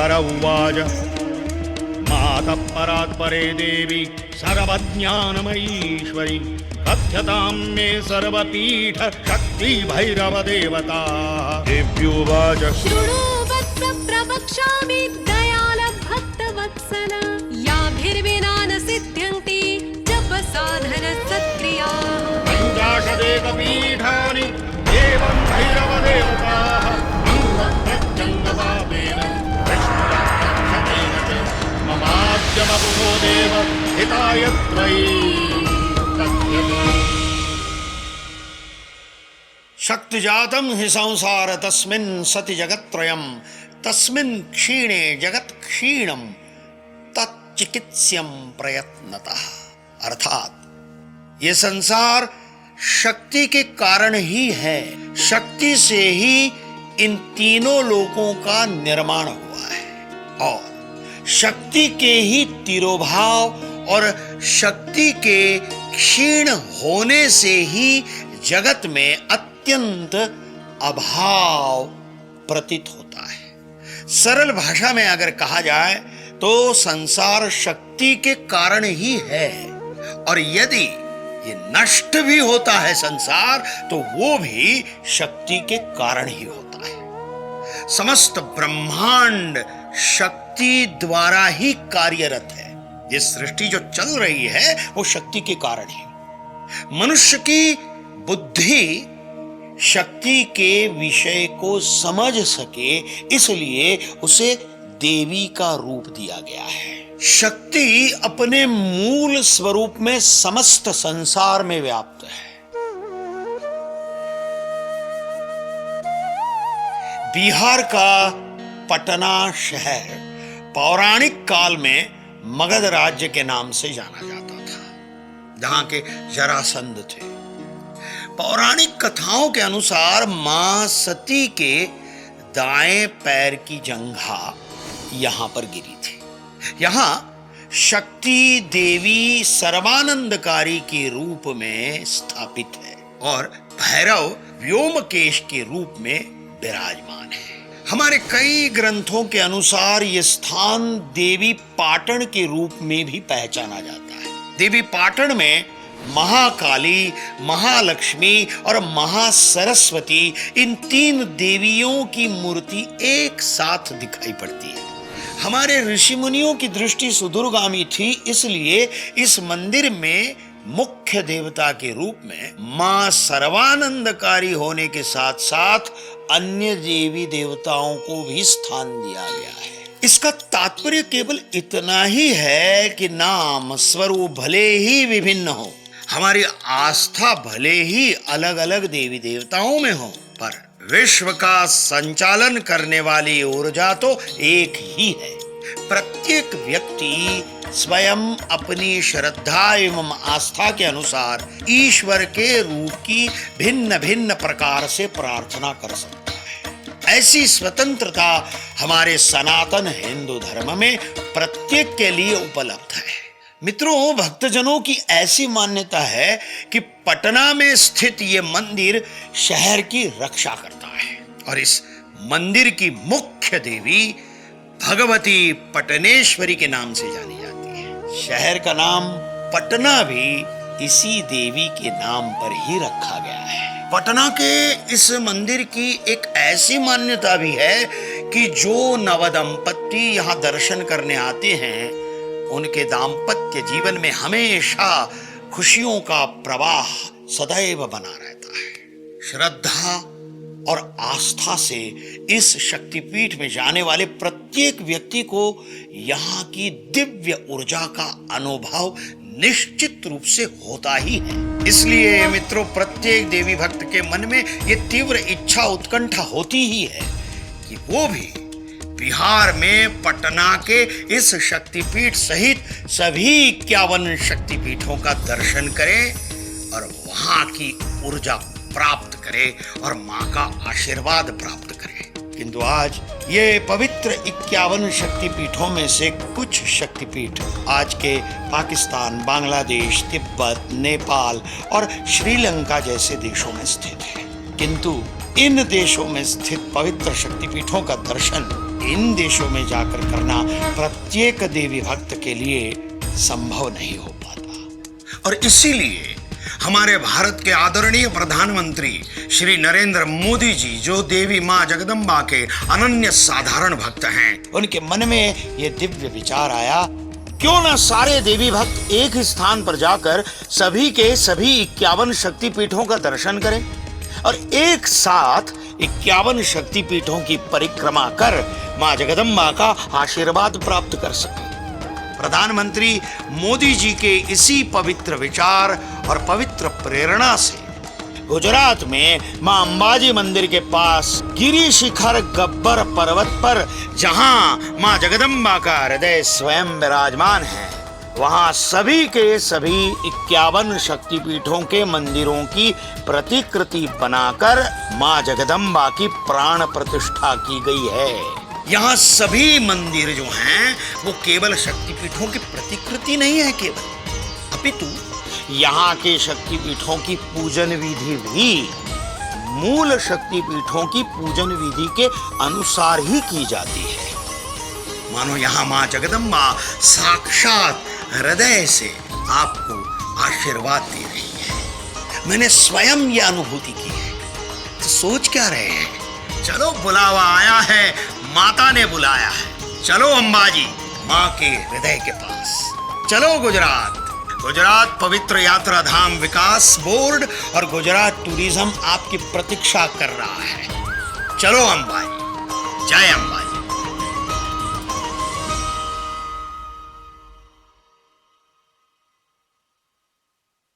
शङ्कर उवाच मातः परात् परे देवी सर्वज्ञानमयीश्वरी कथ्यतां मे सर्वपीठ शक्ति भैरव देवता। देव्युवाच शृणु वत्स प्रवक्ष्यामि दयाल भक्तवत्सल याभिर्विना न सिद्ध्यन्ति जप साधन सत्क्रियाः। पञ्चाशदेकपीठानि एवं भैरव देवताः अङ्गप्रत्यङ्गभावेन विष्णुरक्षतेन च ममाद्यमपुरो देव हिताय त्वयि कथ्यते। शक्तिजातं हि संसार तस्मिन् सति जगत्त्रयम् तस्मिन् क्षीणे जगत् क्षीणं तच्चिकित्स्यं प्रयत्नतः। अर्थात ये संसार शक्ति के कारण ही है, शक्ति से ही इन तीनों लोकों का निर्माण हुआ है और शक्ति के ही तिरोभाव और शक्ति के क्षीण होने से ही जगत में अत्यंत अभाव प्रतीत होता है। सरल भाषा में अगर कहा जाए तो संसार शक्ति के कारण ही है और यदि ये नष्ट भी होता है संसार तो वो भी शक्ति के कारण ही होता है। समस्त ब्रह्मांड शक्ति द्वारा ही कार्यरत है। ये सृष्टि जो चल रही है वो शक्ति के कारण ही। मनुष्य की बुद्धि शक्ति के विषय को समझ सके इसलिए उसे देवी का रूप दिया गया है। शक्ति अपने मूल स्वरूप में समस्त संसार में व्याप्त है। बिहार का पटना शहर पौराणिक काल में मगध राज्य के नाम से जाना जाता था, जहां के जरासंध थे। पौराणिक कथाओं के अनुसार मां सती के दाएं पैर की जंघा यहां पर गिरी थी। यहां शक्ति देवी सर्वानंदकारी के रूप में स्थापित है और भैरव व्योमकेश के रूप में विराजमान है। हमारे कई ग्रंथों के अनुसार यह स्थान देवी पाटन के रूप में भी पहचाना जाता है। देवी पाटन में महाकाली, महालक्ष्मी और महासरस्वती इन तीन देवियों की मूर्ति एक साथ दिखाई पड़ती है। हमारे ऋषि मुनियों की दृष्टि सुदूरगामी थी, इसलिए इस मंदिर में मुख्य देवता के रूप में मां सर्वानंदकारी होने के साथ साथ अन्य देवी देवताओं को भी स्थान दिया गया है। इसका तात्पर्य केवल इतना ही है कि नाम स्वरूप भले ही विभिन्न हो, हमारी आस्था भले ही अलग अलग देवी देवताओं में हो, पर विश्व का संचालन करने वाली ऊर्जा तो एक ही है। प्रत्येक व्यक्ति स्वयं अपनी श्रद्धा एवं आस्था के अनुसार ईश्वर के रूप की भिन्न भिन्न प्रकार से प्रार्थना कर सकता है। ऐसी स्वतंत्रता हमारे सनातन हिंदू धर्म में प्रत्येक के लिए उपलब्ध है। मित्रों, भक्तजनों की ऐसी मान्यता है कि पटना में स्थित ये मंदिर शहर की रक्षा करता है और इस मंदिर की मुख्य देवी भगवती पटनेश्वरी के नाम से जानी जाती है। शहर का नाम पटना भी इसी देवी के नाम पर ही रखा गया है। पटना के इस मंदिर की एक ऐसी मान्यता भी है कि जो नवदंपति यहाँ दर्शन करने आते हैं उनके दाम्पत्य जीवन में हमेशा खुशियों का प्रवाह सदैव बना रहता है। श्रद्धा और आस्था से इस शक्तिपीठ में जाने वाले प्रत्येक व्यक्ति को यहाँ की दिव्य ऊर्जा का अनुभव निश्चित रूप से होता ही है। इसलिए मित्रों, प्रत्येक देवी भक्त के मन में ये तीव्र इच्छा उत्कंठा होती ही है कि वो भी बिहार में पटना के इस शक्तिपीठ सहित सभी 51 शक्तिपीठों का दर्शन करें और वहां की ऊर्जा प्राप्त करे और मां का आशीर्वाद प्राप्त करे। किंतु आज ये पवित्र 51 शक्तिपीठों में से कुछ शक्तिपीठ आज के पाकिस्तान, बांग्लादेश, तिब्बत, नेपाल और श्रीलंका जैसे देशों में स्थित है। किंतु इन देशों में स्थित पवित्र शक्तिपीठों का दर्शन इन देशों में जाकर करना प्रत्येक देवी भक्त के लिए संभव नहीं हो पाता। और इसीलिए हमारे भारत के आदरणीय प्रधानमंत्री श्री नरेंद्र मोदी जी, जो देवी मां जगदम्बा के अनन्य साधारण भक्त हैं, उनके मन में यह दिव्य विचार आया, क्यों ना सारे देवी भक्त एक ही स्थान पर जाकर सभी के सभी 51 शक्तिपीठों का दर्शन करें और एक साथ 51 शक्तिपीठों की परिक्रमा कर मां जगदम्बा का आशीर्वाद प्राप्त कर सकें। प्रधानमंत्री मोदी जी के इसी पवित्र विचार और पवित्र प्रेरणा से गुजरात में मां अंबाजी मंदिर के पास गिरी शिखर गब्बर पर्वत पर, जहां मां जगदम्बा का हृदय स्वयं विराजमान है, वहां सभी के सभी 51 शक्तिपीठों के मंदिरों की प्रतिकृति बनाकर मां जगदम्बा की प्राण प्रतिष्ठा की गई है। यहाँ सभी मंदिर जो हैं वो केवल शक्तिपीठों की प्रतिकृति नहीं है केवल, अपितु यहाँ के शक्तिपीठों की पूजन विधि भी मूल शक्तिपीठों की पूजन विधि के अनुसार ही की जाती है। मानो यहाँ मां जगदम्बा साक्षात हृदय से आपको आशीर्वाद दे रही है। मैंने स्वयं यह अनुभूति की है। तो सोच क्या रहे हैं? चलो, बुलावा आया है, माता ने बुलाया है। चलो अंबाजी मां के हृदय के पास, चलो गुजरात पवित्र यात्रा धाम विकास बोर्ड और गुजरात टूरिज्म आपकी प्रतीक्षा कर रहा है। चलो अंबाजी, जय अंबाजी।